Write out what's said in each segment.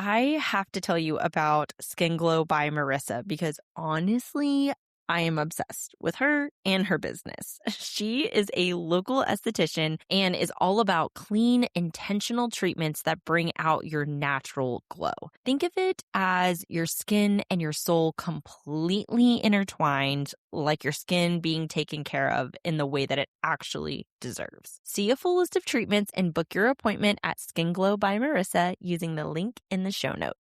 I have to tell you about Skin Glow by Marissa because honestly, I am obsessed with her and her business. She is a local esthetician and is all about clean, intentional treatments that bring out your natural glow. Think of it as your skin and your soul completely intertwined, like your skin being taken care of in the way that it actually deserves. See a full list of treatments and book your appointment at Skin Glow by Marissa using the link in the show notes.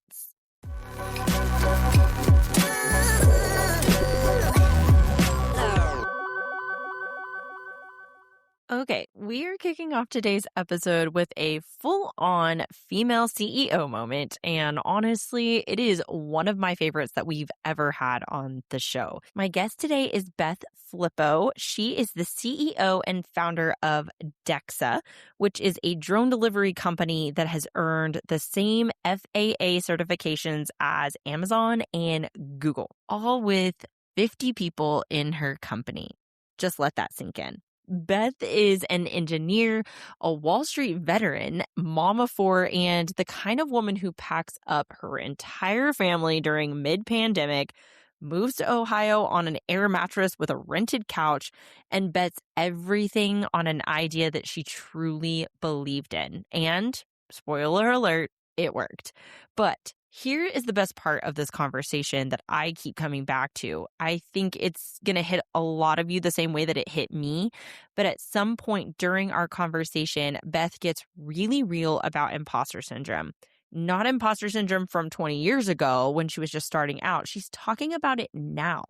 Okay, we are kicking off today's episode with a full-on female CEO moment, and honestly, it is one of my favorites that we've ever had on the show. My guest today is Beth Flippo. She is the CEO and founder of DEXA, which is a drone delivery company that has earned the same FAA certifications as Amazon and Google, all with 50 people in her company. Just let that sink in. Beth is an engineer, a Wall Street veteran, mom of four, and the kind of woman who packs up her entire family during mid-pandemic, moves to Ohio on an air mattress with a rented couch, and bets everything on an idea that she truly believed in. And, spoiler alert, it worked. But here is the best part of this conversation that I keep coming back to. I think it's going to hit a lot of you the same way that it hit me. But at some point during our conversation, Beth gets really real about imposter syndrome. Not imposter syndrome from 20 years ago when she was just starting out. She's talking about it now.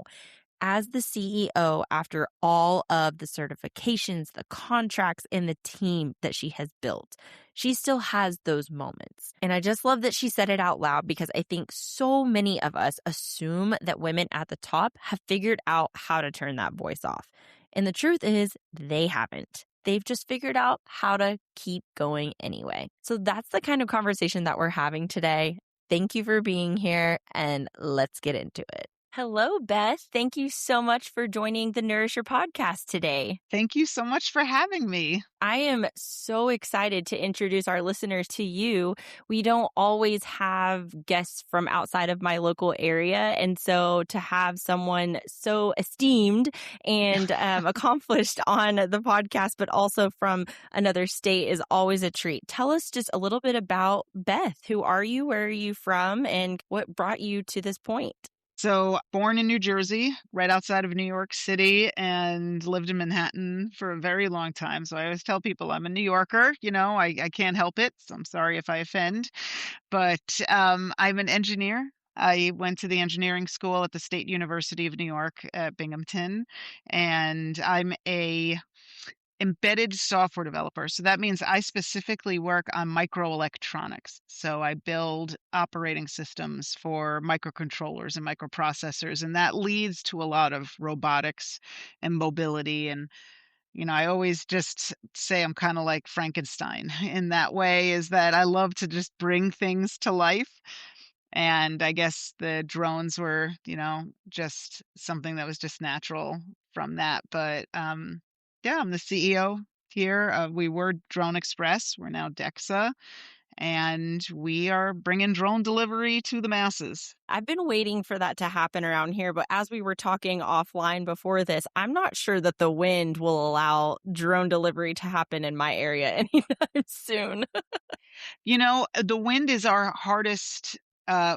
As the CEO, after all of the certifications, the contracts, and the team that she has built, she still has those moments. And I just love that she said it out loud because I think so many of us assume that women at the top have figured out how to turn that voice off. And the truth is, they haven't. They've just figured out how to keep going anyway. So that's the kind of conversation that we're having today. Thank you for being here, and let's get into it. Hello, Beth. Thank you so much for joining the Nourisher Podcast today. Thank you so much for having me. I am so excited to introduce our listeners to you. We don't always have guests from outside of my local area. And so to have someone so esteemed and accomplished on the podcast, but also from another state is always a treat. Tell us just a little bit about Beth. Who are you? Where are you from? And what brought you to this point? So born in New Jersey, right outside of New York City, and lived in Manhattan for a very long time. So I always tell people I'm a New Yorker. I can't help it. So I'm sorry if I offend. But I'm an engineer. I went to the engineering school at the State University of New York at Binghamton, and I'm a embedded software developer. So that means I specifically work on microelectronics. So I build operating systems for microcontrollers and microprocessors, and that leads to a lot of robotics and mobility. And I always just say I'm kind of like Frankenstein in that way, is that I love to just bring things to life. And I guess the drones were, just something that was just natural from that. But yeah, I'm the CEO here. We were Drone Express. We're now DEXA, and we are bringing drone delivery to the masses. I've been waiting for that to happen around here, but as we were talking offline before this, I'm not sure that the wind will allow drone delivery to happen in my area anytime soon. The wind is our hardest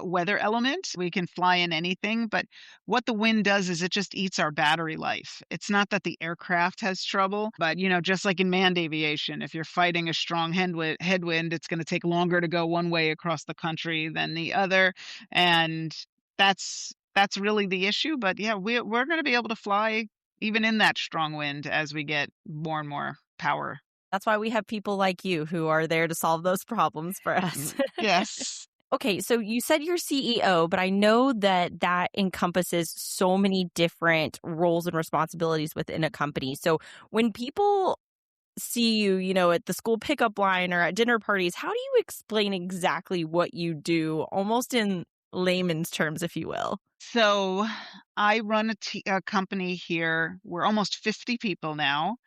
weather element. We can fly in anything, but what the wind does is it just eats our battery life. It's not that the aircraft has trouble, but just like in manned aviation, if you're fighting a strong headwind, it's going to take longer to go one way across the country than the other, and that's really the issue. But yeah, we're going to be able to fly even in that strong wind as we get more and more power. That's why we have people like you who are there to solve those problems for us. Yes. Okay, so you said you're CEO, but I know that encompasses so many different roles and responsibilities within a company. So when people see you, at the school pickup line or at dinner parties, how do you explain exactly what you do, almost in layman's terms, if you will? So I run a company here. We're almost 50 people now.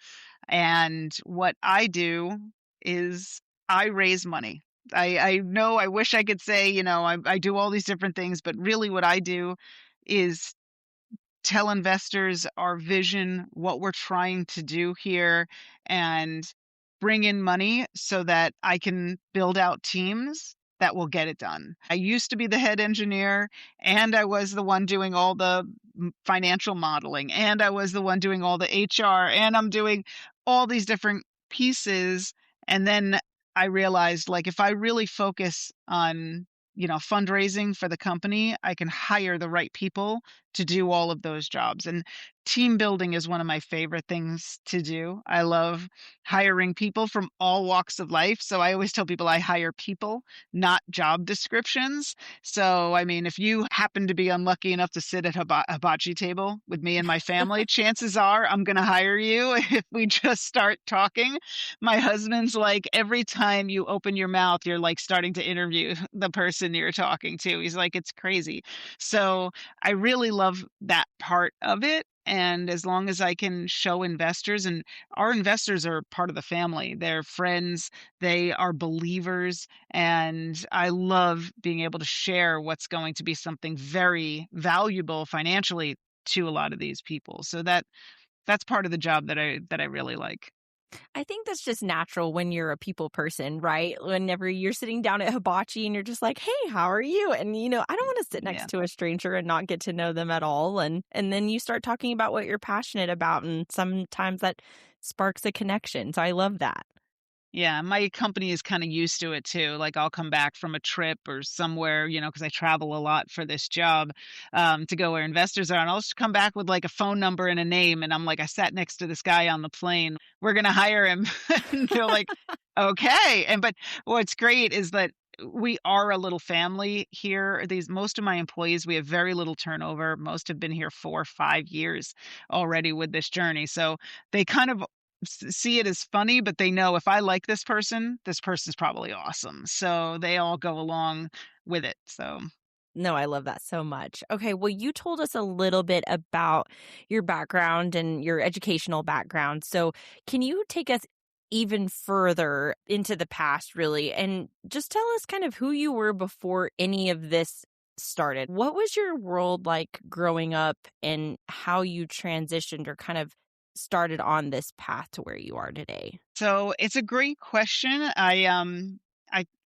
And what I do is I raise money. I know I wish I could say, I do all these different things, but really what I do is tell investors our vision, what we're trying to do here, and bring in money so that I can build out teams that will get it done. I used to be the head engineer, and I was the one doing all the financial modeling, and I was the one doing all the HR, and I'm doing all these different pieces. And then I realized, like, if I really focus on, fundraising for the company, I can hire the right people to do all of those jobs. And team building is one of my favorite things to do. I love hiring people from all walks of life. So I always tell people I hire people, not job descriptions. So, I mean, if you happen to be unlucky enough to sit at a hibachi table with me and my family, chances are I'm going to hire you if we just start talking. My husband's like, every time you open your mouth, you're like starting to interview the person you're talking to. He's like, it's crazy. So I really love that part of it. And as long as I can show investors, and our investors are part of the family, they're friends, they are believers. And I love being able to share what's going to be something very valuable financially to a lot of these people. So that's part of the job that I really like. I think that's just natural when you're a people person, right? Whenever you're sitting down at hibachi and you're just like, "Hey, how are you?" And I don't want to sit Yeah. next to a stranger and not get to know them at all. And then you start talking about what you're passionate about, and sometimes that sparks a connection. So I love that. Yeah, my company is kinda used to it too. Like, I'll come back from a trip or somewhere, because I travel a lot for this job, to go where investors are, and I'll just come back with, like, a phone number and a name, and I'm like, "I sat next to this guy on the plane. We're gonna hire him." And they're like, "Okay." But what's great is that we are a little family here. Most of my employees, we have very little turnover. Most have been here 4 or 5 years already with this journey. So they kind of see it as funny, but they know if I like this person's probably awesome. So they all go along with it. So No, I love that so much. Okay, well, you told us a little bit about your background and your educational background. So, can you take us even further into the past, really, and just tell us kind of who you were before any of this started? What was your world like growing up, and how you transitioned or kind of started on this path to where you are today? so it's a great question. I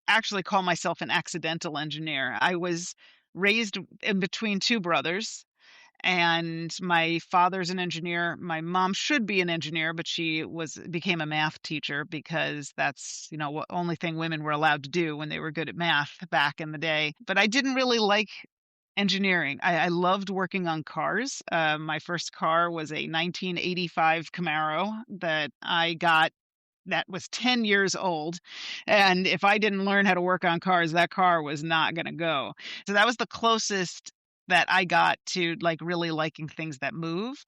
actually call myself an accidental engineer. I was raised in between two brothers, and my father's an engineer. My mom should be an engineer, but she became a math teacher because that's, what only thing women were allowed to do when they were good at math back in the day. But I didn't really like engineering. I loved working on cars. My first car was a 1985 Camaro that I got that was 10 years old. And if I didn't learn how to work on cars, that car was not going to go. So that was the closest that I got to like really liking things that move.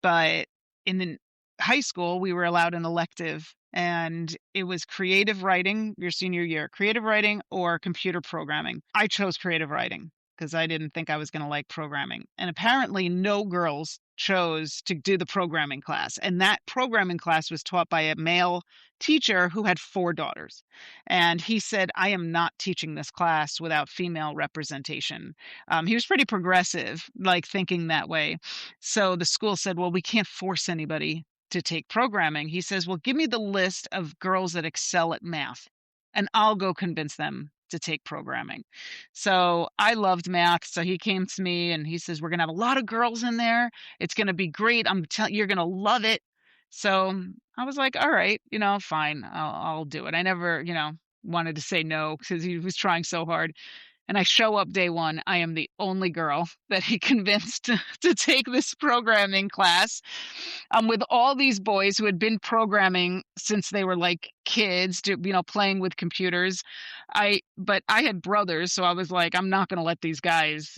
But in the high school, we were allowed an elective, and it was creative writing your senior year, creative writing or computer programming. I chose creative writing because I didn't think I was going to like programming. And apparently, no girls chose to do the programming class. And that programming class was taught by a male teacher who had four daughters. And he said, I am not teaching this class without female representation. He was pretty progressive, like thinking that way. So the school said, well, we can't force anybody to take programming. He says, well, give me the list of girls that excel at math, and I'll go convince them to take programming. So I loved math. So he came to me and he says, we're going to have a lot of girls in there. It's going to be great. I'm telling you're going to love it. So I was like, all right, fine, I'll do it. I never, wanted to say no because he was trying so hard. And I show up day one. I am the only girl that he convinced to take this programming class. I'm with all these boys who had been programming since they were like kids, playing with computers. But I had brothers, so I was like, I'm not going to let these guys,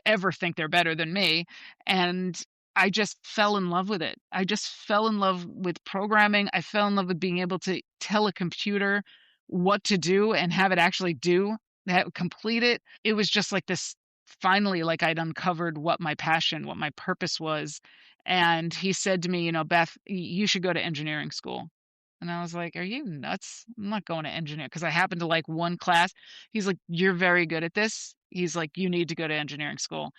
ever think they're better than me. And I just fell in love with it. I just fell in love with programming. I fell in love with being able to tell a computer what to do and have it actually do that, complete it. It was just like this, finally, like I'd uncovered what my passion, what my purpose was. And he said to me, Beth, you should go to engineering school. And I was like, "Are you nuts? I'm not going to engineer." Because I happened to like one class. He's like, "You're very good at this." He's like, "You need to go to engineering school."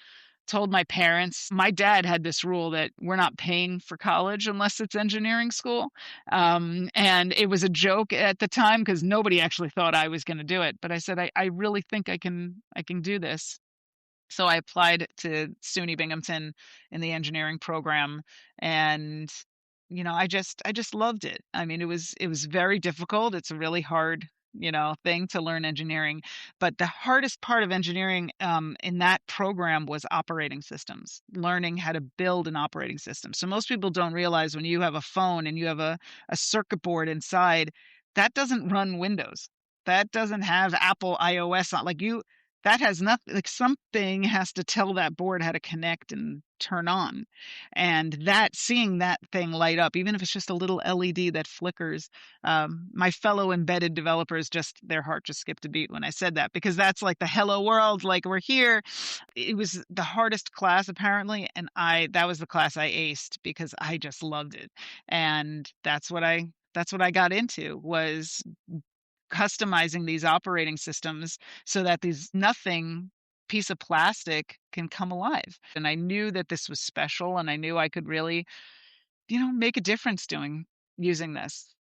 Told my parents. My dad had this rule that we're not paying for college unless it's engineering school. And it was a joke at the time because nobody actually thought I was going to do it. But I said, I really think I can do this. So I applied to SUNY Binghamton in the engineering program, and I just loved it. I mean, it was very difficult. It's a really hard, thing to learn engineering. But the hardest part of engineering in that program was operating systems, learning how to build an operating system. So most people don't realize when you have a phone and you have a circuit board inside, that doesn't run Windows. That doesn't have Apple iOS on. That has nothing, like something has to tell that board how to connect and turn on. And seeing that thing light up, even if it's just a little LED that flickers, my fellow embedded developers, just their heart just skipped a beat when I said that, because that's like the hello world, like we're here. It was the hardest class apparently. And that was the class I aced because I just loved it. And that's what I got into, was customizing these operating systems so that these nothing piece of plastic can come alive. And I knew that this was special, and I knew I could really, make a difference using this.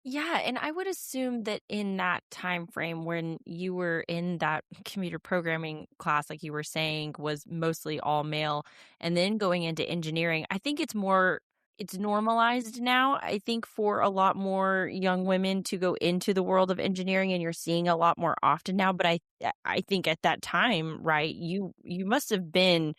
Yeah, and I would assume that in that time frame when you were in that computer programming class, like you were saying, was mostly all male, and then going into engineering, I think it's normalized now. I think for a lot more young women to go into the world of engineering, and you're seeing a lot more often now. But I think at that time, right, you must have been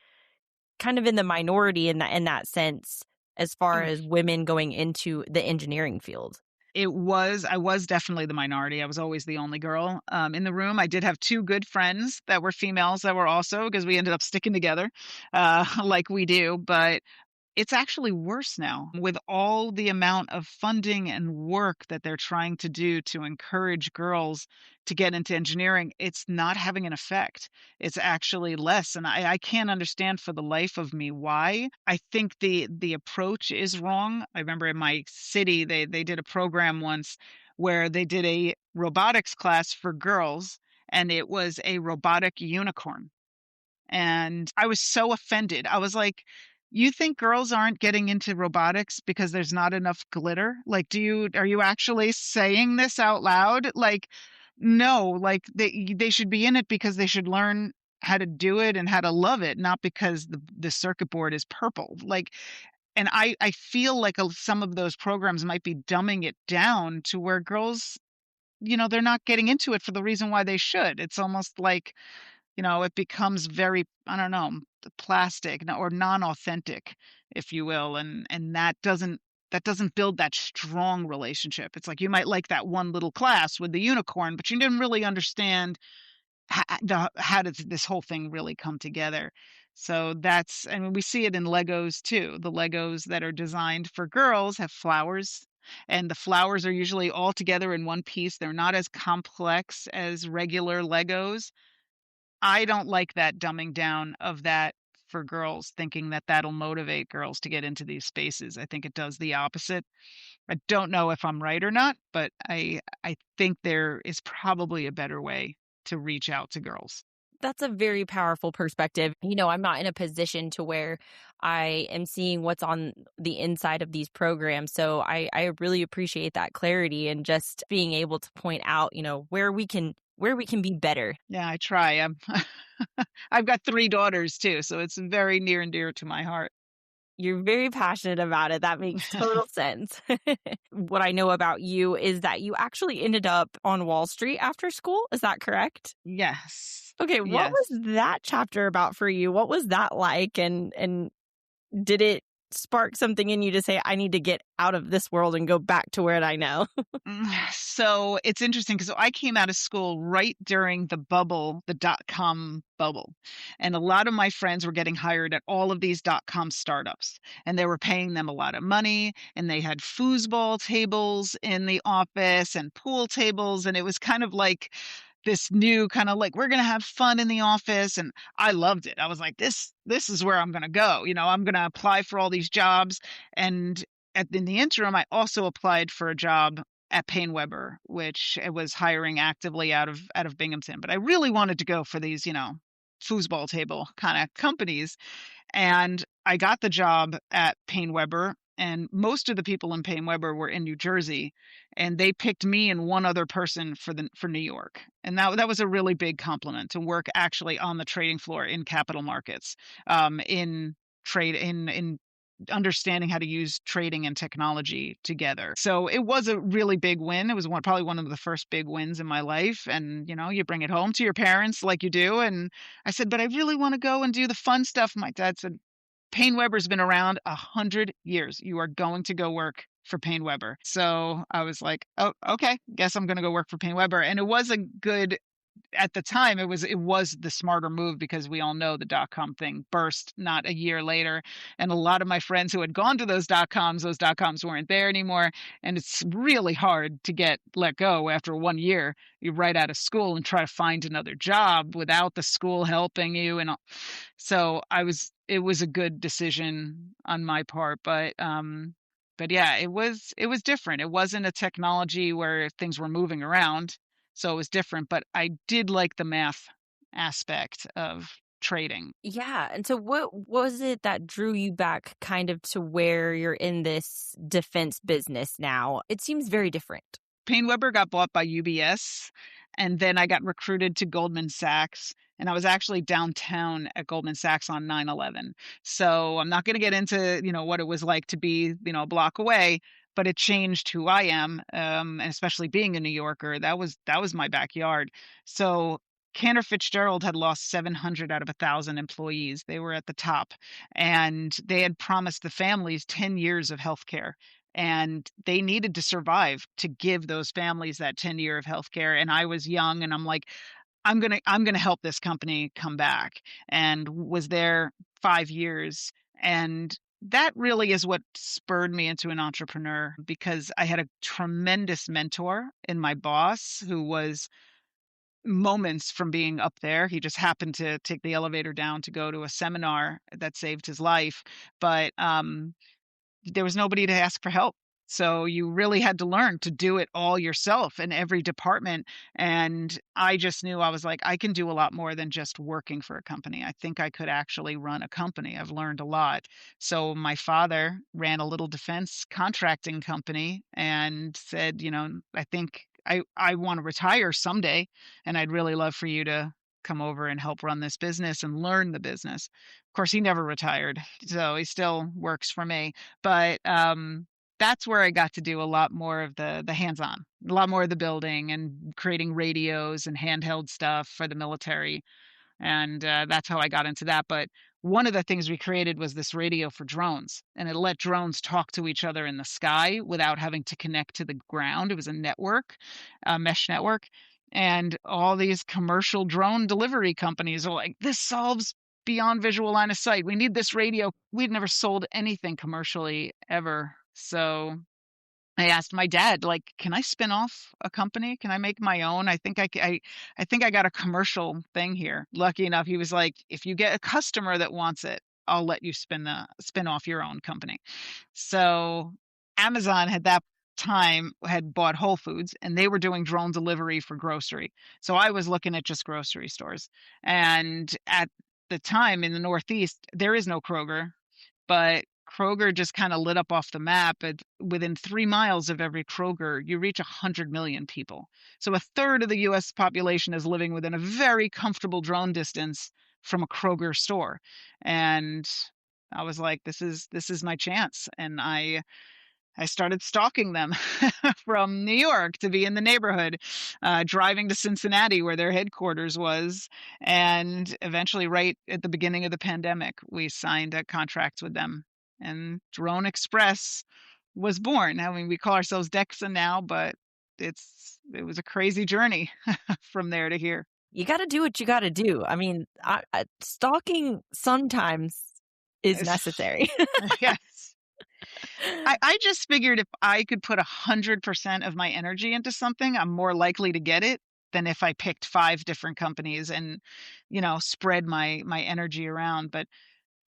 kind of in the minority in that sense as far as women going into the engineering field. I was definitely the minority. I was always the only girl in the room. I did have two good friends that were females that were also, because we ended up sticking together like we do. But it's actually worse now with all the amount of funding and work that they're trying to do to encourage girls to get into engineering. It's not having an effect. It's actually less. And I can't understand for the life of me why. I think the approach is wrong. I remember in my city, they did a program once where they did a robotics class for girls, and it was a robotic unicorn. And I was so offended. I was like, "You think girls aren't getting into robotics because there's not enough glitter? Like, are you actually saying this out loud? Like, no, like they should be in it because they should learn how to do it and how to love it, not because the circuit board is purple." Like, and I feel like some of those programs might be dumbing it down to where girls, they're not getting into it for the reason why they should. It's almost like, it becomes very, I don't know, plastic or non-authentic, if you will, and that doesn't build that strong relationship. It's like you might like that one little class with the unicorn, but you didn't really understand how did this whole thing really come together. So I mean, we see it in Legos too. The Legos that are designed for girls have flowers, and the flowers are usually all together in one piece. They're not as complex as regular Legos. I don't like that dumbing down of that for girls, thinking that that'll motivate girls to get into these spaces. I think it does the opposite. I don't know if I'm right or not, but I think there is probably a better way to reach out to girls. That's a very powerful perspective. I'm not in a position to where I am seeing what's on the inside of these programs. So I really appreciate that clarity and just being able to point out, where we can be better. Yeah, I try. I've got three daughters too, so it's very near and dear to my heart. You're very passionate about it. That makes total sense. What I know about you is that you actually ended up on Wall Street after school. Is that correct? Yes. Okay, what Yes. was that chapter about for you? What was that like? And did it spark something in you to say, I need to get out of this world and go back to where I know? So it's interesting because I came out of school right during the bubble, the dot-com bubble. And a lot of my friends were getting hired at all of these dot-com startups, and they were paying them a lot of money, and they had foosball tables in the office and pool tables. And it was kind of like this new kind of like, we're going to have fun in the office. And I loved it. I was like, this is where I'm going to go. I'm going to apply for all these jobs. And in the interim, I also applied for a job at Payne Weber, which was hiring actively out of Binghamton. But I really wanted to go for these, foosball table kind of companies. And I got the job at Payne Weber, and most of the people in Payne Weber were in New Jersey, and they picked me and one other person for New York. And that was a really big compliment to work actually on the trading floor in capital markets, in trade in understanding how to use trading and technology together. So it was a really big win. It was probably one of the first big wins in my life. And, you bring it home to your parents like you do. And I said, but I really want to go and do the fun stuff. My dad said, Payne Weber's been around 100 years. You are going to go work for Payne Weber. So I was like, oh, okay, guess I'm going to go work for Payne Weber. And it was a good, at the time, it was the smarter move, because we all know the dot-com thing burst not a year later. And a lot of my friends who had gone to those dot-coms weren't there anymore. And it's really hard to get let go after 1 year. You right out of school and try to find another job without the school helping you. And so it was a good decision on my part. But yeah, it was different. It wasn't a technology where things were moving around, so it was different, but I did like the math aspect of trading. Yeah. And so what was it that drew you back kind of to where you're in this defense business now? It seems very different. Payne Weber got bought by UBS, and then I got recruited to Goldman Sachs, and I was actually downtown at Goldman Sachs on 9/11. So I'm not going to get into, what it was like to be, a block away, but it changed who I am, and especially being a New Yorker. That was my backyard. So Cantor Fitzgerald had lost 700 out of 1,000 employees. They were at the top, and they had promised the families 10 years of health care, and they needed to survive to give those families that 10-year of healthcare. And I was young, and I'm like, I'm gonna help this company come back, and was there 5 years. And that really is what spurred me into an entrepreneur, because I had a tremendous mentor in my boss, who was moments from being up there. He just happened to take the elevator down to go to a seminar that saved his life. But there was nobody to ask for help. So you really had to learn to do it all yourself in every department. And I just knew, I was like, I can do a lot more than just working for a company. I think I could actually run a company. I've learned a lot. So my father ran a little defense contracting company and said, I think I want to retire someday, and I'd really love for you to come over and help run this business and learn the business. Of course, he never retired, so he still works for me. But that's where I got to do a lot more of the hands-on, a lot more of the building and creating radios and handheld stuff for the military. And that's how I got into that. But one of the things we created was this radio for drones, and it let drones talk to each other in the sky without having to connect to the ground. It was a network, a mesh network. And all these commercial drone delivery companies are like, this solves beyond visual line of sight. We need this radio. We'd never sold anything commercially ever. So I asked my dad, like, can I spin off a company? Can I make my own? I think I got a commercial thing here. Lucky enough, he was like, if you get a customer that wants it, I'll let you spin off your own company. So Amazon at that time had bought Whole Foods, and they were doing drone delivery for grocery. So I was looking at just grocery stores. And at the time in the Northeast, there is no Kroger, but Kroger just kind of lit up off the map. And within 3 miles of every Kroger, you reach 100 million people. So a third of the US population is living within a very comfortable drone distance from a Kroger store. And I was like, this is my chance. And I started stalking them from New York to be in the neighborhood, driving to Cincinnati where their headquarters was. And eventually, right at the beginning of the pandemic, we signed a contract with them. And Drone Express was born. I mean, we call ourselves Dexa now, but it was a crazy journey from there to here. You got to do what you got to do. I mean, stalking sometimes is necessary. Yes. I just figured if I could put 100% of my energy into something, I'm more likely to get it than if I picked 5 different companies and, spread my energy around. But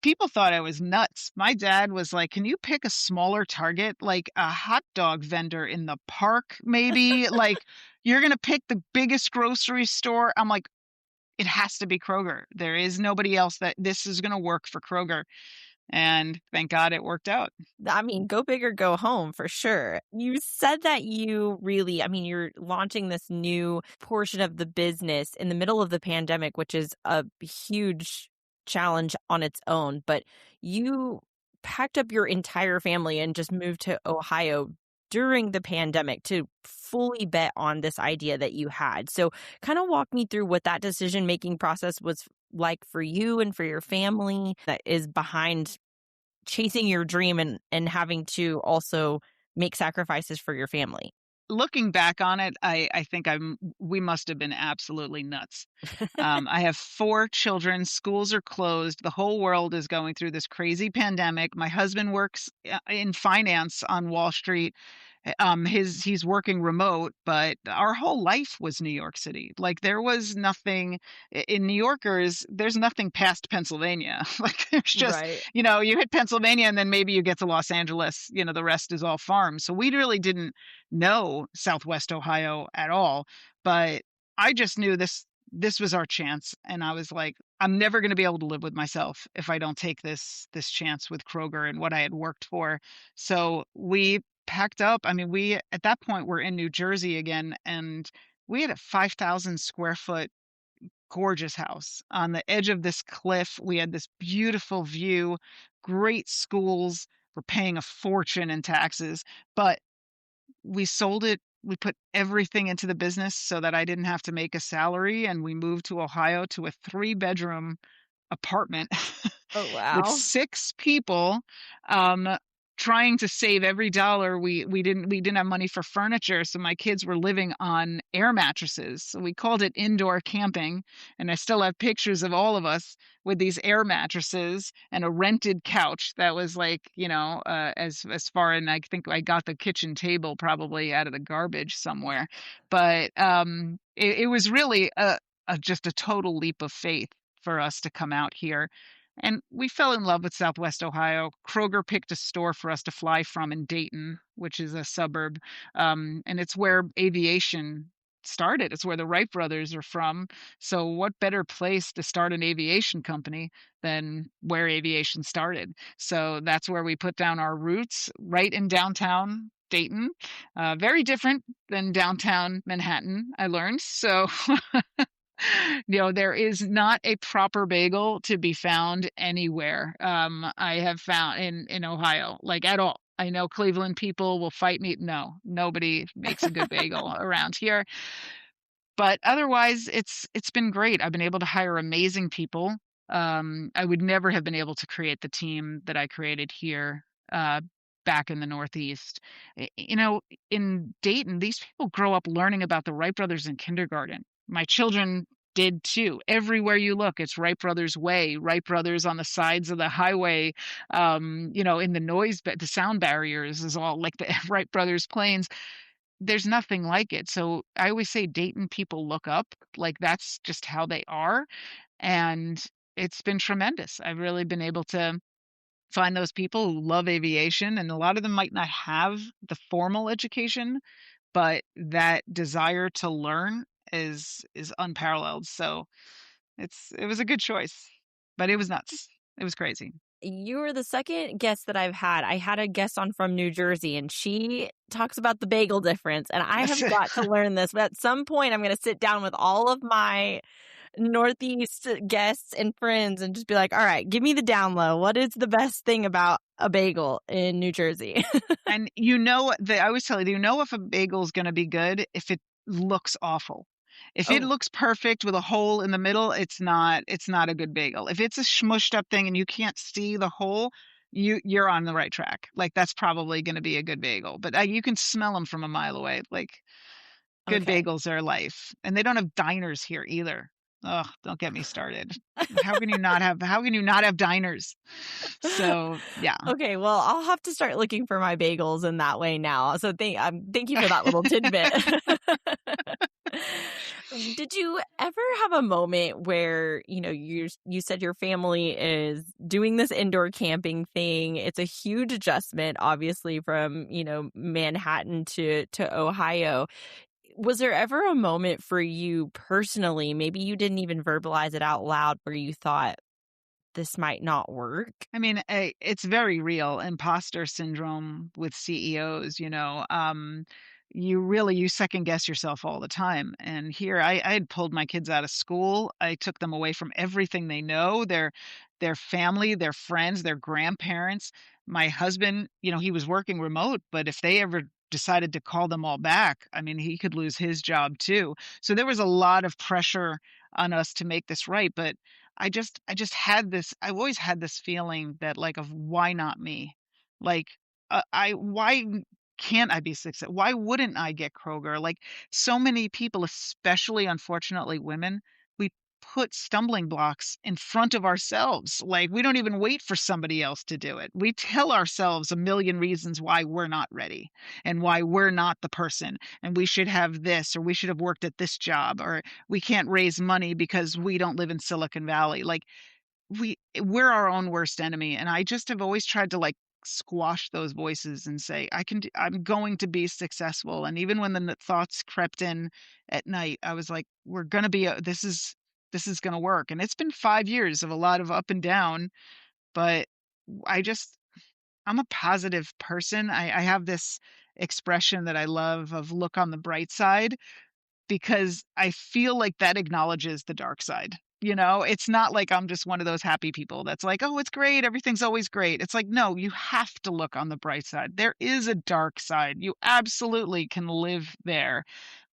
people thought I was nuts. My dad was like, "Can you pick a smaller target, like a hot dog vendor in the park, maybe? Like, you're gonna pick the biggest grocery store?" I'm like, "It has to be Kroger. There is nobody else that this is gonna work for Kroger." And thank God it worked out. I mean, go big or go home for sure. You said that you really, I mean, you're launching this new portion of the business in the middle of the pandemic, which is a huge challenge on its own. But you packed up your entire family and just moved to Ohio during the pandemic to fully bet on this idea that you had. So, kind of walk me through what that decision making process was like for you and for your family that is behind chasing your dream and having to also make sacrifices for your family. Looking back on it, I think we must have been absolutely nuts. I have 4 children. Schools are closed. The whole world is going through this crazy pandemic. My husband works in finance on Wall Street. He's working remote, but our whole life was New York City. Like there was nothing in New Yorkers. There's nothing past Pennsylvania. Like there's just, Right. you hit Pennsylvania and then maybe you get to Los Angeles. The rest is all farms. So we really didn't know Southwest Ohio at all. But I just knew this was our chance, and I was like, I'm never going to be able to live with myself if I don't take this chance with Kroger and what I had worked for. So we packed up. I mean, we at that point were in New Jersey again, and we had a 5,000 square foot gorgeous house on the edge of this cliff. We had this beautiful view, great schools. We're paying a fortune in taxes, but we sold it. We put everything into the business so that I didn't have to make a salary. And we moved to Ohio to a 3-bedroom apartment Oh, with wow. 6 people, um, trying to save every dollar. We didn't have money for furniture, so my kids were living on air mattresses. So we called it indoor camping, and I still have pictures of all of us with these air mattresses and a rented couch that was like, as far, and I think I got the kitchen table probably out of the garbage somewhere. But it was really just a total leap of faith for us to come out here. And we fell in love with Southwest Ohio. Kroger picked a store for us to fly from in Dayton, which is a suburb. And it's where aviation started. It's where the Wright brothers are from. So, what better place to start an aviation company than where aviation started? So, that's where we put down our roots, right in downtown Dayton. Very different than downtown Manhattan, I learned. So, there is not a proper bagel to be found anywhere. I have found in Ohio, like at all. I know Cleveland people will fight me. No, nobody makes a good bagel around here. But otherwise, it's been great. I've been able to hire amazing people. I would never have been able to create the team that I created here back in the Northeast. In Dayton, these people grow up learning about the Wright brothers in kindergarten. My children did too. Everywhere you look, it's Wright Brothers Way, Wright Brothers on the sides of the highway. In the sound barriers is all like the Wright Brothers planes. There's nothing like it. So I always say Dayton people look up, like that's just how they are. And it's been tremendous. I've really been able to find those people who love aviation, and a lot of them might not have the formal education, but that desire to learn is unparalleled. So it was a good choice, but it was nuts. It was crazy. You were the second guest that I've had. I had a guest on from New Jersey, and she talks about the bagel difference. And I have got to learn this. But at some point, I'm going to sit down with all of my Northeast guests and friends and just be like, all right, give me the down low. What is the best thing about a bagel in New Jersey? And I always tell you, if a bagel is going to be good if it looks awful. If it Oh, looks perfect with a hole in the middle, it's not a good bagel. If it's a smushed up thing and you can't see the hole, you're on the right track. Like that's probably going to be a good bagel. But you can smell them from a mile away. Like good okay. bagels are life, and they don't have diners here either. Oh, don't get me started. How can you not have diners? So yeah. Okay, well, I'll have to start looking for my bagels in that way now. So thank you for that little tidbit. Did you ever have a moment where, you said your family is doing this indoor camping thing? It's a huge adjustment, obviously, from, Manhattan to Ohio. Was there ever a moment for you personally, maybe you didn't even verbalize it out loud, where you thought this might not work? I mean, it's very real, imposter syndrome with CEOs, you second guess yourself all the time. And here I had pulled my kids out of school. I took them away from everything they know, their family, their friends, their grandparents. My husband, he was working remote, but if they ever decided to call them all back, I mean, he could lose his job too. So there was a lot of pressure on us to make this right, but I just had this I've always had this feeling that, like, of why not me? Like, I why can't I be successful? Why wouldn't I get Kroger? Like, so many people, especially, unfortunately, women, we put stumbling blocks in front of ourselves. Like, we don't even wait for somebody else to do it. We tell ourselves a million reasons why we're not ready and why we're not the person, and we should have this, or we should have worked at this job, or we can't raise money because we don't live in Silicon Valley. Like, we're our own worst enemy, and I just have always tried to, like, squash those voices and say, I'm going to be successful. And even when the thoughts crept in at night, I was like, we're going to be this is going to work. And it's been 5 years of a lot of up and down, but I just I'm a positive person. I have this expression that I love of look on the bright side, because I feel like that acknowledges the dark side. It's not like I'm just one of those happy people that's like, "Oh, it's great. Everything's always great." It's like, no, you have to look on the bright side. There is a dark side. You absolutely can live there.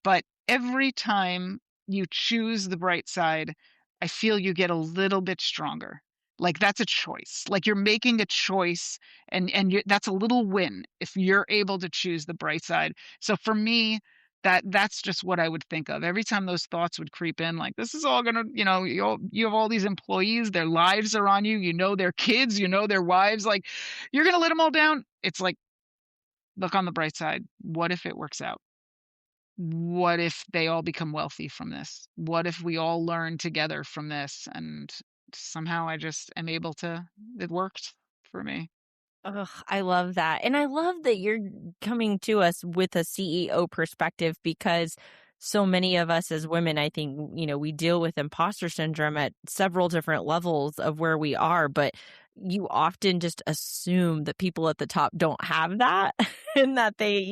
But every time you choose the bright side, I feel you get a little bit stronger. Like, that's a choice. Like, you're making a choice, and that's a little win if you're able to choose the bright side. So for me, that's just what I would think of every time those thoughts would creep in. Like, this is all gonna, you have all these employees, their lives are on you. Their kids, their wives. Like, you're gonna let them all down. It's like, look on the bright side. What if it works out? What if they all become wealthy from this? What if we all learn together from this? And somehow I just am able to. It worked for me. Ugh, I love that. And I love that you're coming to us with a CEO perspective, because so many of us as women, I think, we deal with imposter syndrome at several different levels of where we are, but you often just assume that people at the top don't have that and that they,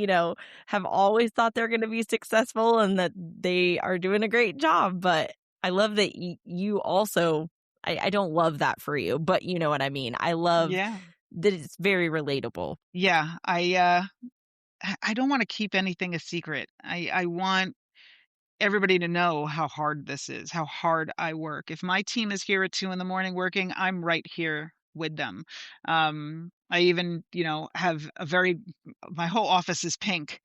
have always thought they're going to be successful and that they are doing a great job. But I love that you also, I don't love that for you, but you know what I mean? I love Yeah. that it's very relatable. Yeah. I don't want to keep anything a secret. I want everybody to know how hard this is, how hard I work. If my team is here at 2 in the morning working, I'm right here with them. I even, have my whole office is pink,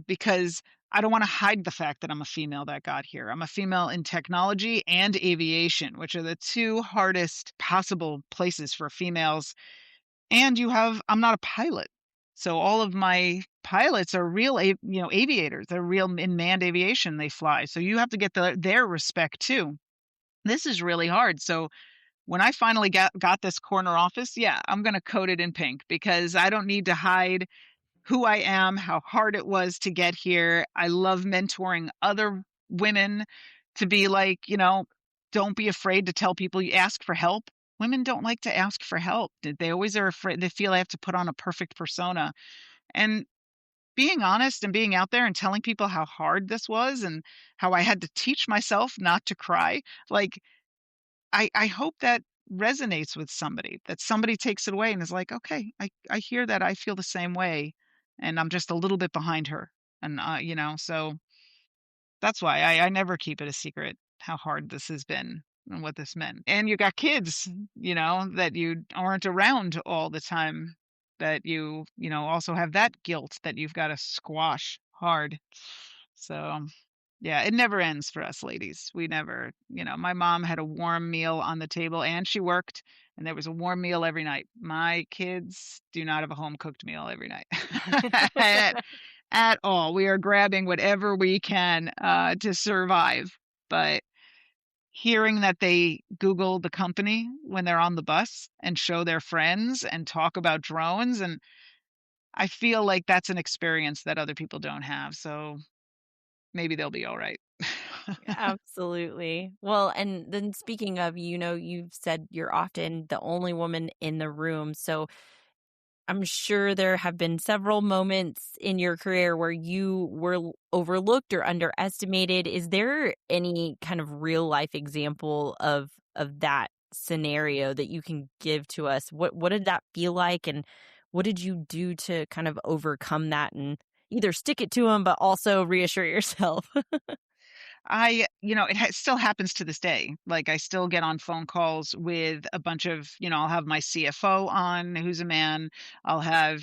because I don't want to hide the fact that I'm a female that got here. I'm a female in technology and aviation, which are the two hardest possible places for females. And I'm not a pilot. So all of my pilots are real, aviators. They're real in manned aviation. They fly. So you have to get their respect too. This is really hard. So when I finally got this corner office, yeah, I'm going to coat it in pink, because I don't need to hide who I am, how hard it was to get here. I love mentoring other women to be like, don't be afraid to tell people, you ask for help. Women don't like to ask for help. They always are afraid. They feel they have to put on a perfect persona. And being honest and being out there and telling people how hard this was and how I had to teach myself not to cry. Like, I hope that resonates with somebody, that somebody takes it away and is like, okay, I hear that. I feel the same way. And I'm just a little bit behind her. And, so that's why I never keep it a secret how hard this has been and what this meant. And you got kids, that you aren't around all the time, that also have that guilt that you've got to squash hard. So, yeah, it never ends for us ladies. We never, my mom had a warm meal on the table, and she worked, and there was a warm meal every night. My kids do not have a home cooked meal every night. at all. We are grabbing whatever we can to survive. But hearing that they Google the company when they're on the bus and show their friends and talk about drones, and I feel like that's an experience that other people don't have. So maybe they'll be all right. Absolutely. Well, and then speaking of, you've said you're often the only woman in the room. So I'm sure there have been several moments in your career where you were overlooked or underestimated. Is there any kind of real life example of that scenario that you can give to us? What did that feel like, and what did you do to kind of overcome that and either stick it to them, but also reassure yourself? It still happens to this day. Like, I still get on phone calls with a bunch of, I'll have my CFO on, who's a man. I'll have,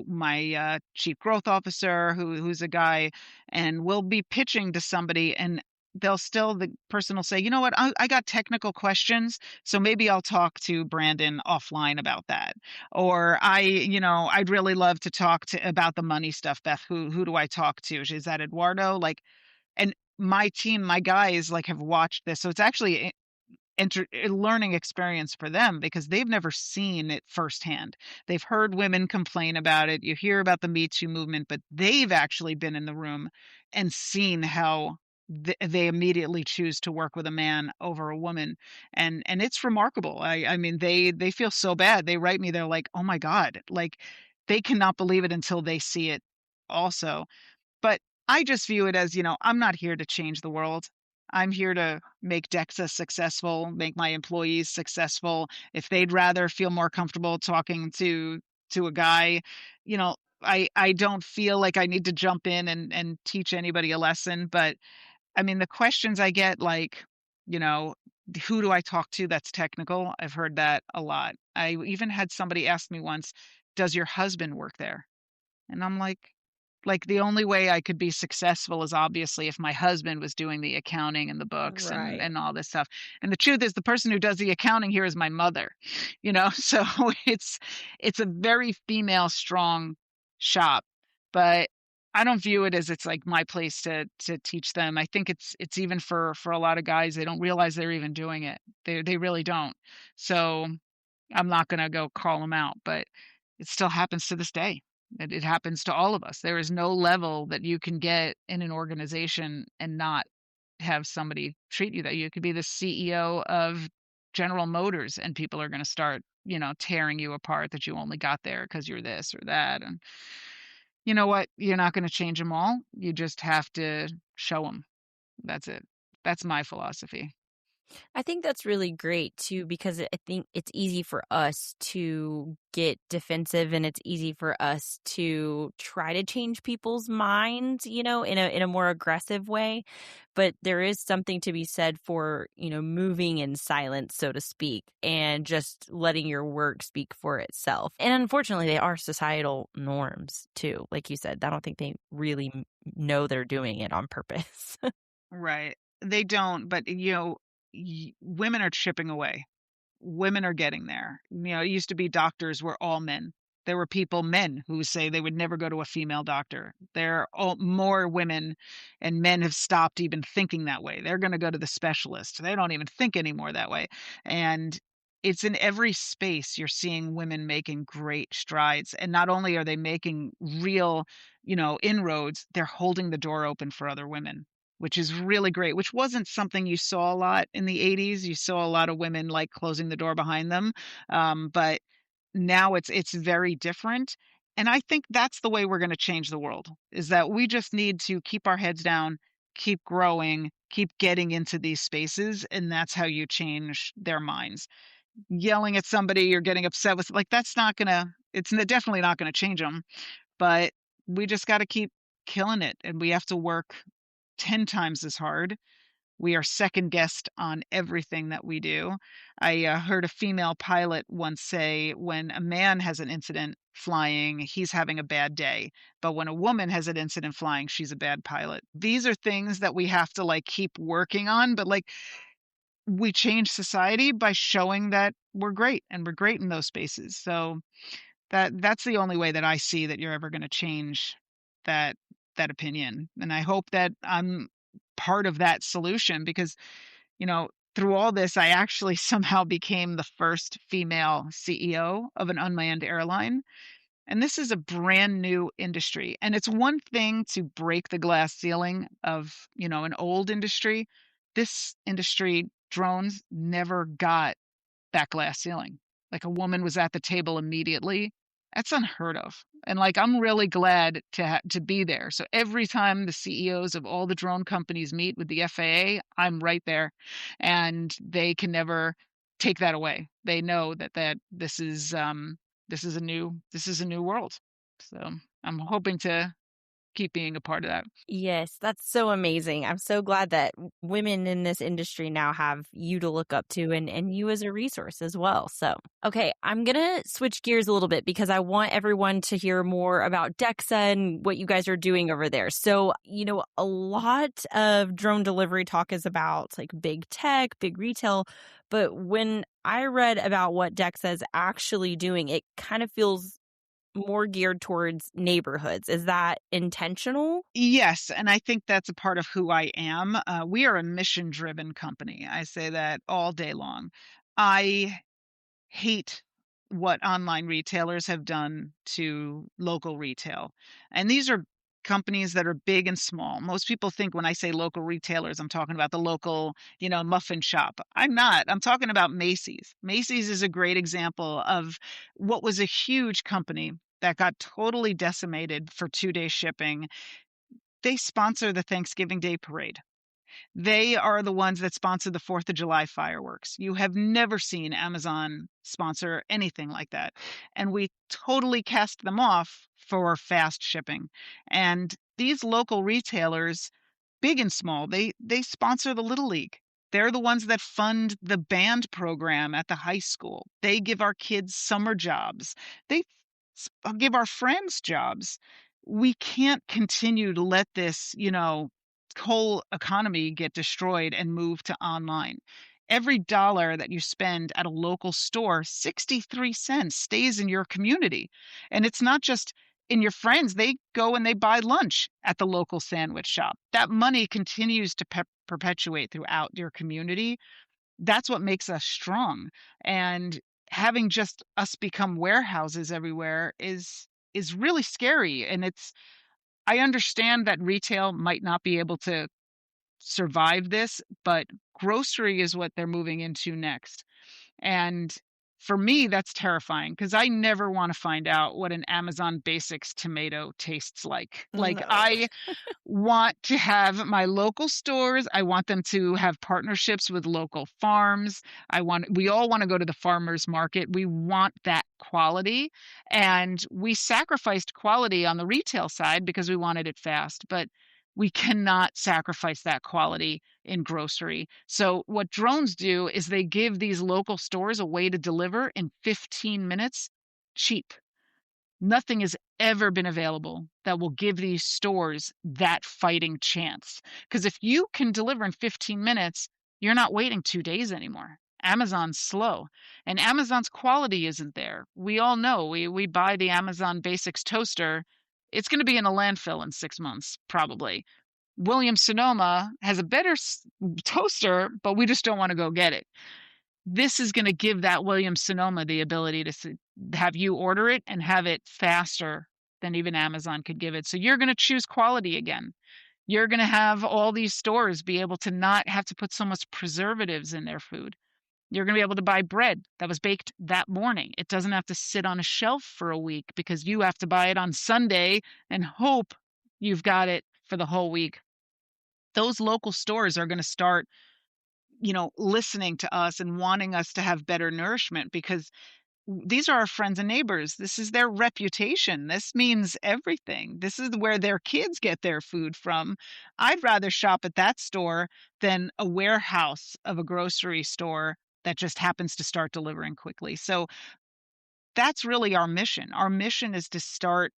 my chief growth officer, who's a guy, and we'll be pitching to somebody, and the person will say, you know what, I got technical questions, so maybe I'll talk to Brandon offline about that. Or I'd really love to talk to about the money stuff, Beth. Who do I talk to? Is that Eduardo? Like, and my team, my guys, like, have watched this, so it's actually a learning experience for them because they've never seen it firsthand. They've heard women complain about it. You hear about the Me Too movement, but they've actually been in the room and seen how they immediately choose to work with a man over a woman, and it's remarkable. I mean, they feel so bad. They write me, they're like, oh my god, like, they cannot believe it until they see it also. But I just view it as, I'm not here to change the world. I'm here to make DEXA successful, make my employees successful. If they'd rather feel more comfortable talking to a guy, you know, I don't feel like I need to jump in and teach anybody a lesson. But I mean, the questions I get, like, you know, who do I talk to that's technical? I've heard that a lot. I even had somebody ask me once, does your husband work there? And I'm like, the only way I could be successful is obviously if my husband was doing the accounting and the books and Right. and all this stuff. And the truth is, the person who does the accounting here is my mother, So it's a very female strong shop, but I don't view it as it's like my place to teach them. I think it's even for a lot of guys, they don't realize they're even doing it. They really don't. So I'm not going to go call them out, but it still happens to this day. It happens to all of us. There is no level that you can get in an organization and not have somebody treat you that. You could be the CEO of General Motors and people are going to start, tearing you apart that you only got there because you're this or that. And you know what? You're not going to change them all. You just have to show them. That's it. That's my philosophy. I think that's really great too, because I think it's easy for us to get defensive and it's easy for us to try to change people's minds, in a more aggressive way. But there is something to be said for, moving in silence, so to speak, and just letting your work speak for itself. And unfortunately, they are societal norms too. Like you said, I don't think they really know they're doing it on purpose. Right. They don't, but women are chipping away. Women are getting there. It used to be doctors were all men. There were men who say they would never go to a female doctor. There are more women, and men have stopped even thinking that way. They're going to go to the specialist. They don't even think anymore that way. And it's in every space you're seeing women making great strides. And not only are they making real, inroads, they're holding the door open for other women, which is really great, which wasn't something you saw a lot in the 80s. You saw a lot of women like closing the door behind them. But now it's very different. And I think that's the way we're going to change the world, is that we just need to keep our heads down, keep growing, keep getting into these spaces. And that's how you change their minds. Yelling at somebody or getting upset with, like, that's not going to, it's definitely not going to change them. But we just got to keep killing it. And we have to work 10 times as hard. We are second guessed on everything that we do. I heard a female pilot once say, when a man has an incident flying, he's having a bad day. But when a woman has an incident flying, she's a bad pilot. These are things that we have to, like, keep working on. But, like, we change society by showing that we're great and we're great in those spaces. So that's the only way that I see that you're ever going to change that that opinion. And I hope that I'm part of that solution because, you know, through all this, I actually somehow became the first female CEO of an unmanned airline. And this is a brand new industry. And it's one thing to break the glass ceiling of, an old industry. This industry, drones, never got that glass ceiling. Like a woman was at the table immediately. That's unheard of. And like I'm really glad to be there. So every time the CEOs of all the drone companies meet with the FAA, I'm right there, and they can never take that away. They know that this is a new world. So I'm hoping to keep being a part of that. Yes, that's so amazing. I'm so glad that women in this industry now have you to look up to and you as a resource as well. So, okay, I'm going to switch gears a little bit because I want everyone to hear more about DEXA and what you guys are doing over there. So, a lot of drone delivery talk is about like big tech, big retail. But when I read about what DEXA is actually doing, it kind of feels more geared towards neighborhoods. Is that intentional? Yes, and I think that's a part of who I am. We are a mission-driven company. I say that all day long. I hate what online retailers have done to local retail. And these are companies that are big and small. Most people think when I say local retailers, I'm talking about the local, muffin shop. I'm not. I'm talking about Macy's. Macy's is a great example of what was a huge company that got totally decimated for 2-day shipping. They sponsor the Thanksgiving Day parade. They are the ones that sponsor the 4th of July fireworks. You have never seen Amazon sponsor anything like that. And we totally cast them off for fast shipping. And these local retailers, big and small, they sponsor the Little League. They're the ones that fund the band program at the high school. They give our kids summer jobs. They give our friends jobs. We can't continue to let this, whole economy get destroyed and move to online. Every dollar that you spend at a local store, 63 cents stays in your community. And it's not just in your friends. They go and they buy lunch at the local sandwich shop. That money continues to perpetuate throughout your community. That's what makes us strong. And having just us become warehouses everywhere is really scary. And I understand that retail might not be able to survive this, but grocery is what they're moving into next. And for me, that's terrifying because I never want to find out what an Amazon Basics tomato tastes like. Like, No. I want to have my local stores. I want them to have partnerships with local farms. We all want to go to the farmers market. We want that quality. And we sacrificed quality on the retail side because we wanted it fast, but we cannot sacrifice that quality in grocery. So what drones do is they give these local stores a way to deliver in 15 minutes cheap. Nothing has ever been available that will give these stores that fighting chance. Because if you can deliver in 15 minutes, you're not waiting 2 days anymore. Amazon's slow, and Amazon's quality isn't there. We all know we buy the Amazon Basics toaster. It's going to be in a landfill in 6 months, probably. Williams Sonoma has a better toaster, but we just don't want to go get it. This is going to give that Williams Sonoma the ability to have you order it and have it faster than even Amazon could give it. So you're going to choose quality again. You're going to have all these stores be able to not have to put so much preservatives in their food. You're going to be able to buy bread that was baked that morning. It doesn't have to sit on a shelf for a week because you have to buy it on Sunday and hope you've got it for the whole week. Those local stores are going to start, listening to us and wanting us to have better nourishment because these are our friends and neighbors. This is their reputation. This means everything. This is where their kids get their food from. I'd rather shop at that store than a warehouse of a grocery store that just happens to start delivering quickly. So that's really our mission. Our mission is to start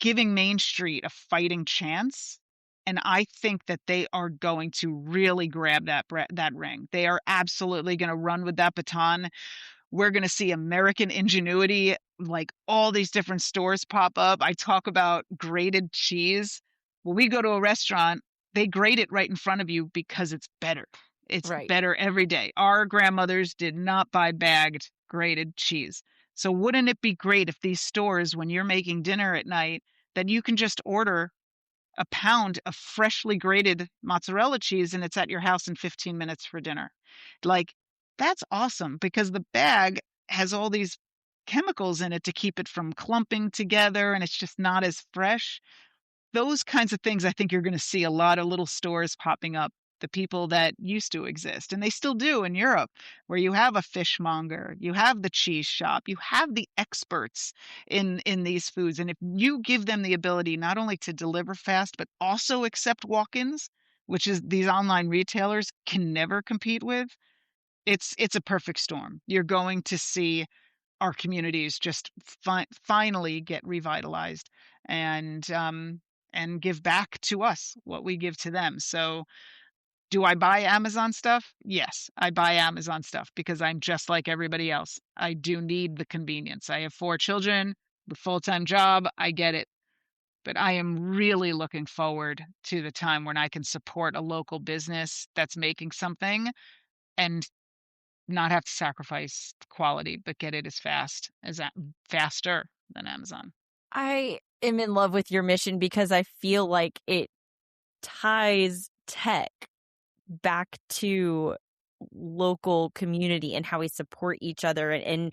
giving Main Street a fighting chance. And I think that they are going to really grab that ring. They are absolutely going to run with that baton. We're going to see American ingenuity, like all these different stores pop up. I talk about grated cheese. When we go to a restaurant, they grate it right in front of you because it's better. It's Right. better every day. Our grandmothers did not buy bagged grated cheese. So wouldn't it be great if these stores, when you're making dinner at night, that you can just order a pound of freshly grated mozzarella cheese and it's at your house in 15 minutes for dinner? Like, that's awesome because the bag has all these chemicals in it to keep it from clumping together and it's just not as fresh. Those kinds of things, I think you're going to see a lot of little stores popping up, the people that used to exist, and they still do in Europe, where you have a fishmonger, you have the cheese shop, you have the experts in these foods. And if you give them the ability not only to deliver fast, but also accept walk-ins, which is these online retailers can never compete with, it's a perfect storm. You're going to see our communities just finally get revitalized and give back to us what we give to them. So, do I buy Amazon stuff? Yes, I buy Amazon stuff because I'm just like everybody else. I do need the convenience. I have 4 children, the full-time job. I get it. But I am really looking forward to the time when I can support a local business that's making something and not have to sacrifice quality, but get it as faster than Amazon. I am in love with your mission because I feel like it ties tech back to local community and how we support each other and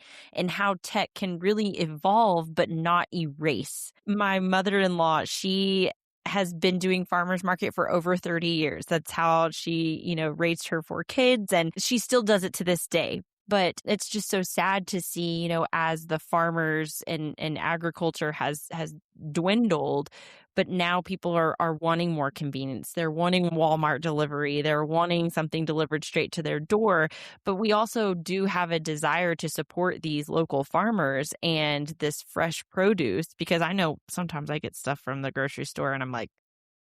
how tech can really evolve but not erase. My mother-in-law, she has been doing farmers market for over 30 years. That's how she, raised her 4 kids, and she still does it to this day. But it's just so sad to see, as the farmers and agriculture has dwindled, but now people are wanting more convenience. They're wanting Walmart delivery. They're wanting something delivered straight to their door. But we also do have a desire to support these local farmers and this fresh produce, because I know sometimes I get stuff from the grocery store and I'm like,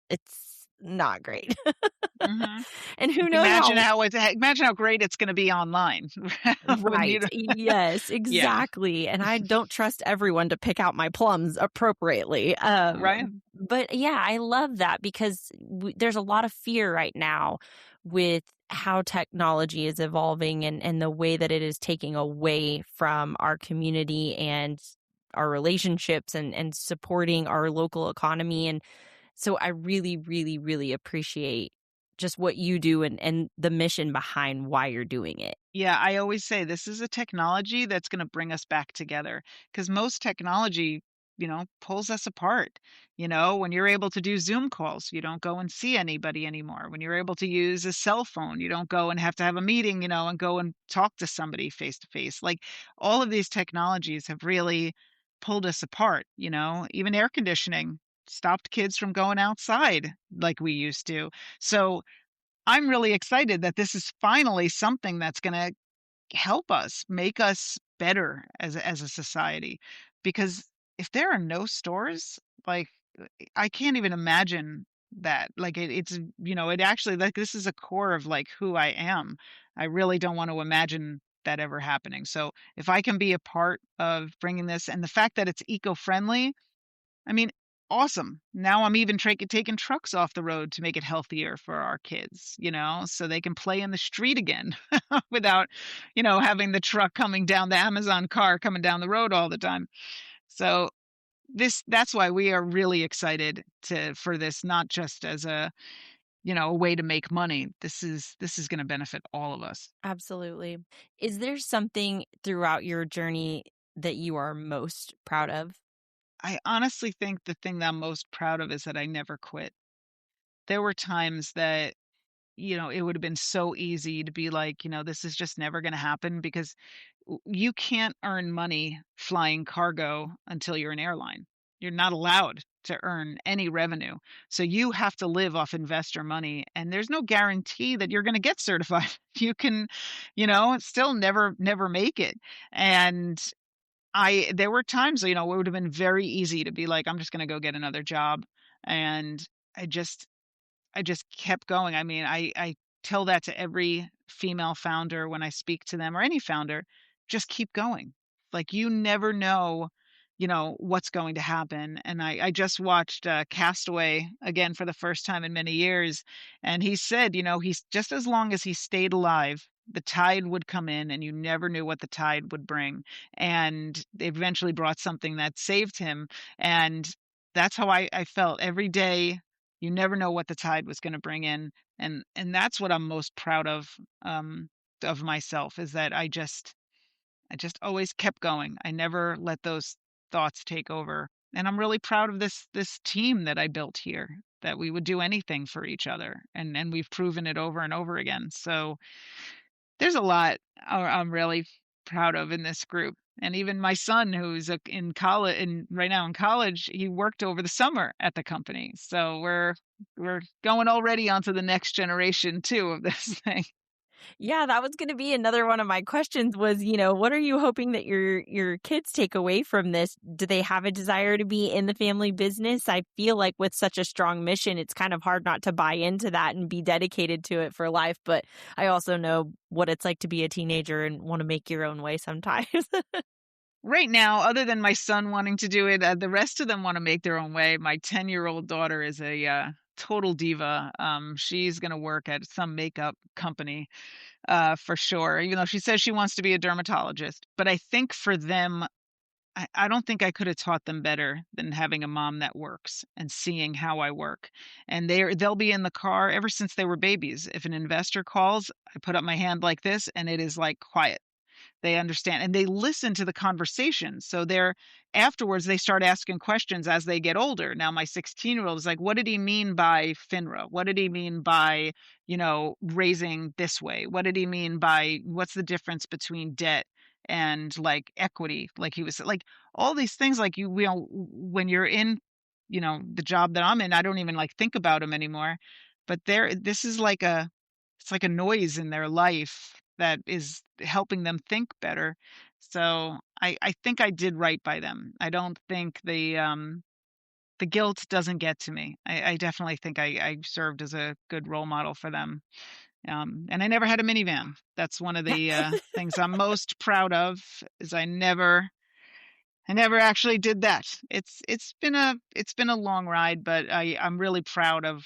it's not great. Hmm. And who knows Imagine how great it's going to be online. When Right. Yes, yeah, exactly. And I don't trust everyone to pick out my plums appropriately. right. But yeah, I love that because there's a lot of fear right now with how technology is evolving and the way that it is taking away from our community and our relationships and supporting our local economy. And so I really, really, really appreciate just what you do and the mission behind why you're doing it. Yeah, I always say this is a technology that's going to bring us back together because most technology, pulls us apart. When you're able to do Zoom calls, you don't go and see anybody anymore. When you're able to use a cell phone, you don't go and have to have a meeting, and go and talk to somebody face to face. Like, all of these technologies have really pulled us apart. Even air conditioning stopped kids from going outside like we used to. So, I'm really excited that this is finally something that's going to help us make us better as a society. Because if there are no stores, like, I can't even imagine that. Like, it actually, like, this is a core of like who I am. I really don't want to imagine that ever happening. So if I can be a part of bringing this, and the fact that it's eco-friendly, I mean, awesome. Now I'm even taking trucks off the road to make it healthier for our kids, so they can play in the street again without, having the truck coming down, the Amazon car coming down the road all the time. So that's why we are really excited for this, not just as a way to make money. This is going to benefit all of us. Absolutely. Is there something throughout your journey that you are most proud of? I honestly think the thing that I'm most proud of is that I never quit. There were times that it would have been so easy to be like, this is just never going to happen because you can't earn money flying cargo until you're an airline. You're not allowed to earn any revenue. So you have to live off investor money, and there's no guarantee that you're going to get certified. You can, still never make it. And there were times, it would have been very easy to be like, I'm just going to go get another job. And I just I just kept going. I mean, I tell that to every female founder when I speak to them, or any founder, just keep going. Like, you never know what's going to happen. And I just watched Castaway again for the first time in many years. And he said, he's just as long as he stayed alive, the tide would come in and you never knew what the tide would bring. And they eventually brought something that saved him. And that's how I felt every day. You never know what the tide was going to bring in. And that's what I'm most proud of myself, is that I just always kept going. I never let those thoughts take over. And I'm really proud of this team that I built here, that we would do anything for each other. And we've proven it over and over again. So there's a lot I'm really proud of in this group. And even my son, who's in college, and right now in college, he worked over the summer at the company. So we're going already onto the next generation too of this thing. Yeah, that was gonna be another one of my questions was, what are you hoping that your kids take away from this? Do they have a desire to be in the family business? I feel like with such a strong mission, it's kind of hard not to buy into that and be dedicated to it for life. But I also know what it's like to be a teenager and want to make your own way sometimes. Right now, other than my son wanting to do it, the rest of them want to make their own way. My 10-year-old daughter is a total diva. She's going to work at some makeup company for sure, even though she says she wants to be a dermatologist. But I think for them, I don't think I could have taught them better than having a mom that works and seeing how I work. And they'll be in the car ever since they were babies. If an investor calls, I put up my hand like this, and it is like quiet. They understand and they listen to the conversation. So they're afterwards they start asking questions as they get older. Now my 16-year-old is like, what did he mean by FINRA? What did he mean by, raising this way? What did he mean by what's the difference between debt and like equity? Like he was like all these things like when you're in, the job that I'm in, I don't even like think about them anymore. But this is like it's like a noise in their life that is helping them think better. So I think I did right by them. I don't think the guilt doesn't get to me. I definitely think I served as a good role model for them. And I never had a minivan. That's one of the things I'm most proud of, is I never actually did that. It's been a long ride, but I'm really proud of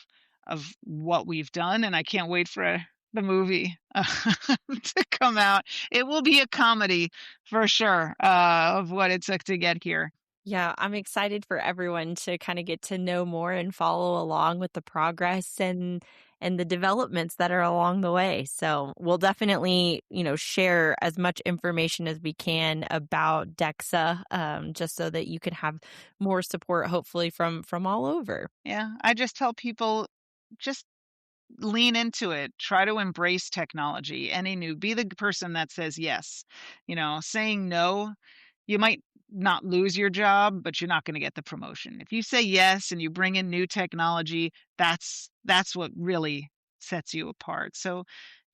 what we've done, and I can't wait for the movie to come out. It will be a comedy for sure, of what it took to get here. Yeah, I'm excited for everyone to kind of get to know more and follow along with the progress and the developments that are along the way. So we'll definitely, share as much information as we can about DEXA, just so that you can have more support, hopefully from all over. Yeah, I just tell people, just lean into it. Try to embrace technology. Be the person that says yes. Saying no, you might not lose your job, but you're not going to get the promotion. If you say yes and you bring in new technology, that's what really sets you apart. So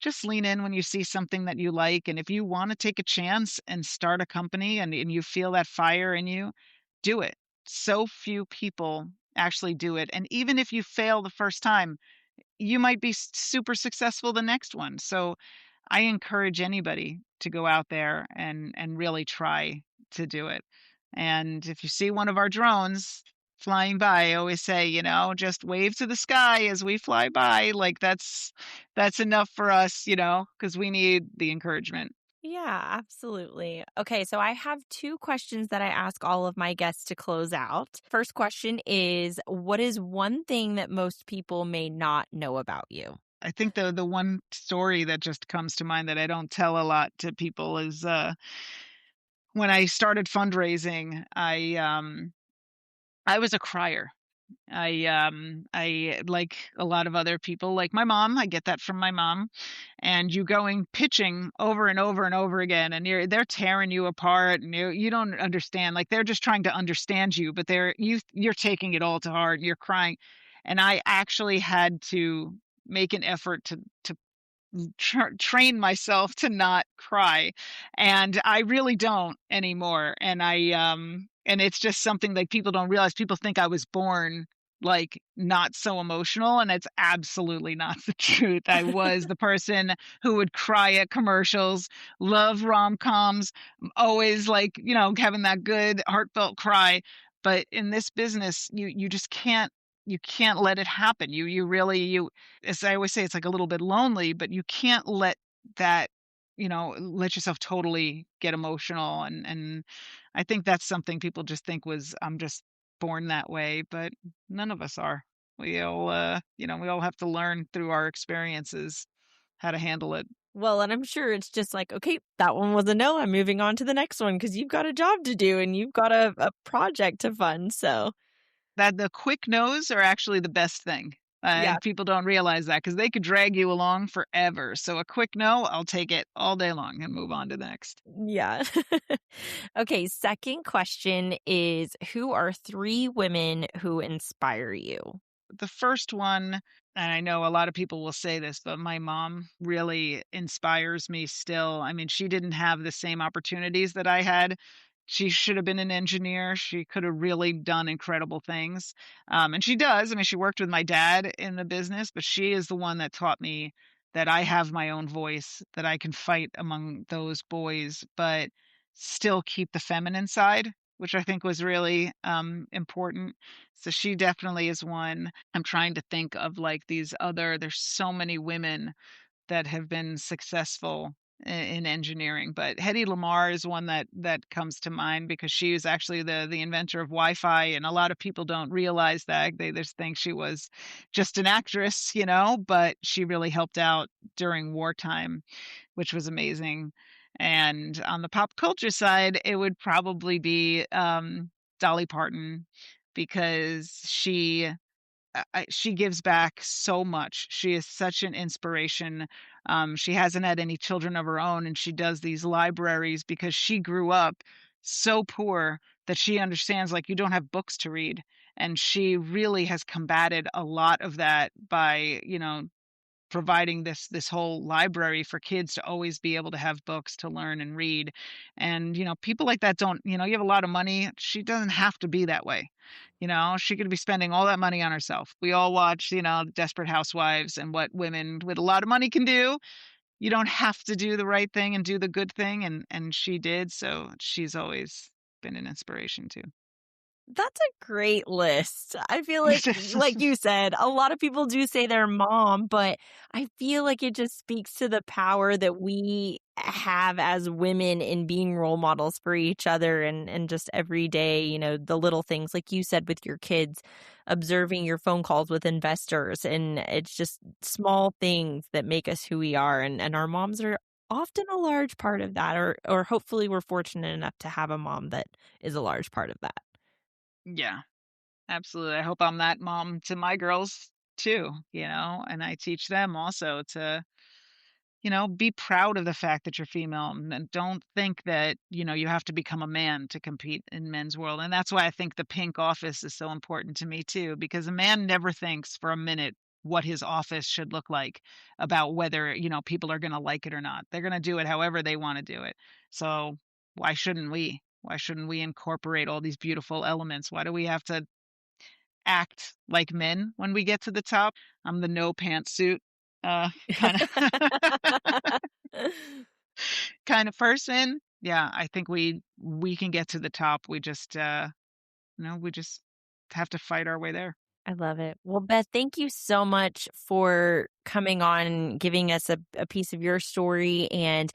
just lean in when you see something that you like. And if you want to take a chance and start a company, and you feel that fire in you, do it. So few people actually do it. And even if you fail the first time, you might be super successful the next one. So I encourage anybody to go out there and really try to do it. And if you see one of our drones flying by, I always say, just wave to the sky as we fly by. Like that's enough for us, because we need the encouragement. Yeah, absolutely. Okay, so I have two questions that I ask all of my guests to close out. First question is, what is one thing that most people may not know about you? I think the one story that just comes to mind that I don't tell a lot to people is when I started fundraising, I was a crier. I like a lot of other people, like my mom, I get that from my mom. And you going pitching over and over and over again, and they're tearing you apart, and you don't understand. Like they're just trying to understand you, but you're taking it all to heart. You're crying. And I actually had to make an effort to train myself to not cry, and I really don't anymore. And it's just something like people don't realize. People think I was born like not so emotional, and it's absolutely not the truth. I was the person who would cry at commercials, love rom-coms, always like, having that good heartfelt cry. But in this business, you just can't let it happen. You really, as I always say, it's like a little bit lonely, but you can't let that, let yourself totally get emotional. And I think that's something people just think was, I'm just born that way, but none of us are. We all have to learn through our experiences how to handle it. Well, and I'm sure it's just like, okay, that one was a no. I'm moving on to the next one because you've got a job to do and you've got a project to fund. So, That the quick no's are actually the best thing. yeah. And people don't realize that because they could drag you along forever. So a quick no, I'll take it all day long and move on to the next. Yeah. Okay. Second question is, who are 3 women who inspire you? The first one, and I know a lot of people will say this, but my mom really inspires me still. I mean, she didn't have the same opportunities that I had. She should have been an engineer. She could have really done incredible things. And she does. I mean, she worked with my dad in the business, but she is the one that taught me that I have my own voice, that I can fight among those boys, but still keep the feminine side, which I think was really important. So she definitely is one. I'm trying to think of like there's so many women that have been successful in engineering, but Hedy Lamarr is one that comes to mind because she was actually the inventor of Wi-Fi, and a lot of people don't realize that. They just think she was just an actress, but she really helped out during wartime, which was amazing. And on the pop culture side, it would probably be Dolly Parton, because she gives back so much. She is such an inspiration. She hasn't had any children of her own, and she does these libraries because she grew up so poor that she understands, like, you don't have books to read. And she really has combated a lot of that by, providing this whole library for kids to always be able to have books to learn and read. And people like that don't, you have a lot of money, she doesn't have to be that way. She could be spending all that money on herself. We all watch, Desperate Housewives and what women with a lot of money can do. You don't have to do the right thing and do the good thing, and she did. So she's always been an inspiration too. That's a great list. I feel like you said, a lot of people do say their mom, but I feel like it just speaks to the power that we have as women in being role models for each other and just every day, the little things like you said with your kids, observing your phone calls with investors. And it's just small things that make us who we are. And our moms are often a large part of that, or hopefully we're fortunate enough to have a mom that is a large part of that. Yeah. Absolutely. I hope I'm that mom to my girls too, and I teach them also to, be proud of the fact that you're female, and don't think that, you have to become a man to compete in men's world. And that's why I think the pink office is so important to me too, because a man never thinks for a minute what his office should look like, about whether, people are going to like it or not. They're going to do it however they want to do it. So why shouldn't we? Why shouldn't we incorporate all these beautiful elements? Why do we have to act like men when we get to the top? I'm the no pantsuit kind of kind of person. Yeah, I think we can get to the top. We just we just have to fight our way there. I love it. Well, Beth, thank you so much for coming on, giving us a piece of your story and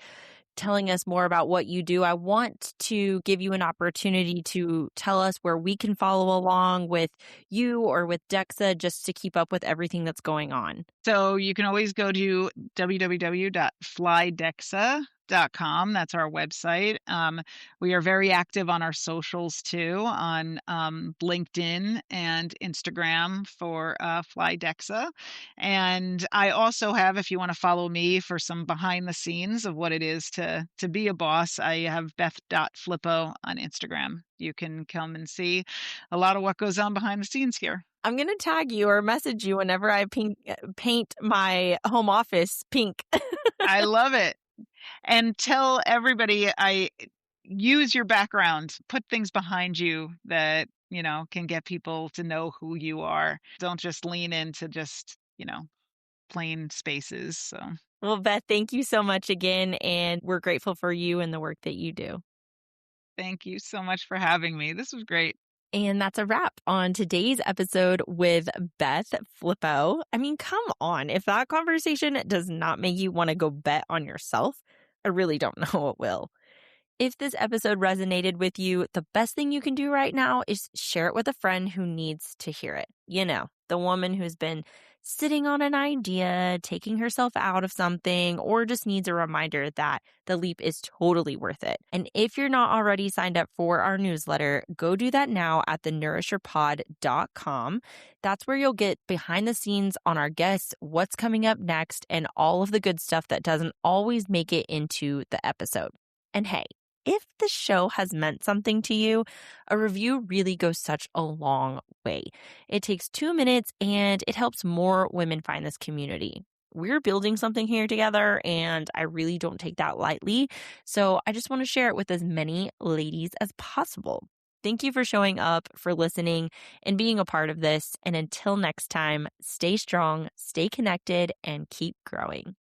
telling us more about what you do. I want to give you an opportunity to tell us where we can follow along with you or with DEXA just to keep up with everything that's going on. So you can always go to www.flydexa.com. That's our website. We are very active on our socials too, on LinkedIn and Instagram for Fly DEXA. And I also have, if you want to follow me for some behind the scenes of what it is to be a boss, I have Beth.Flippo on Instagram. You can come and see a lot of what goes on behind the scenes here. I'm going to tag you or message you whenever I paint my home office pink. I love it. And tell everybody, I use your background, put things behind you that, can get people to know who you are. Don't just lean into just, plain spaces. So Well, Beth, thank you so much again. And we're grateful for you and the work that you do. thank you so much for having me. This was great. And that's a wrap on today's episode with Beth Flippo. I mean, come on. If that conversation does not make you want to go bet on yourself, I really don't know what will. If this episode resonated with you, the best thing you can do right now is share it with a friend who needs to hear it. The woman who's been sitting on an idea, taking herself out of something, or just needs a reminder that the leap is totally worth it. And if you're not already signed up for our newsletter, go do that now at thenourisherpod.com. That's where you'll get behind the scenes on our guests, what's coming up next, and all of the good stuff that doesn't always make it into the episode. And hey, if the show has meant something to you, a review really goes such a long way. It takes 2 minutes and it helps more women find this community. We're building something here together and I really don't take that lightly. So I just want to share it with as many ladies as possible. Thank you for showing up, for listening, and being a part of this. And until next time, stay strong, stay connected, and keep growing.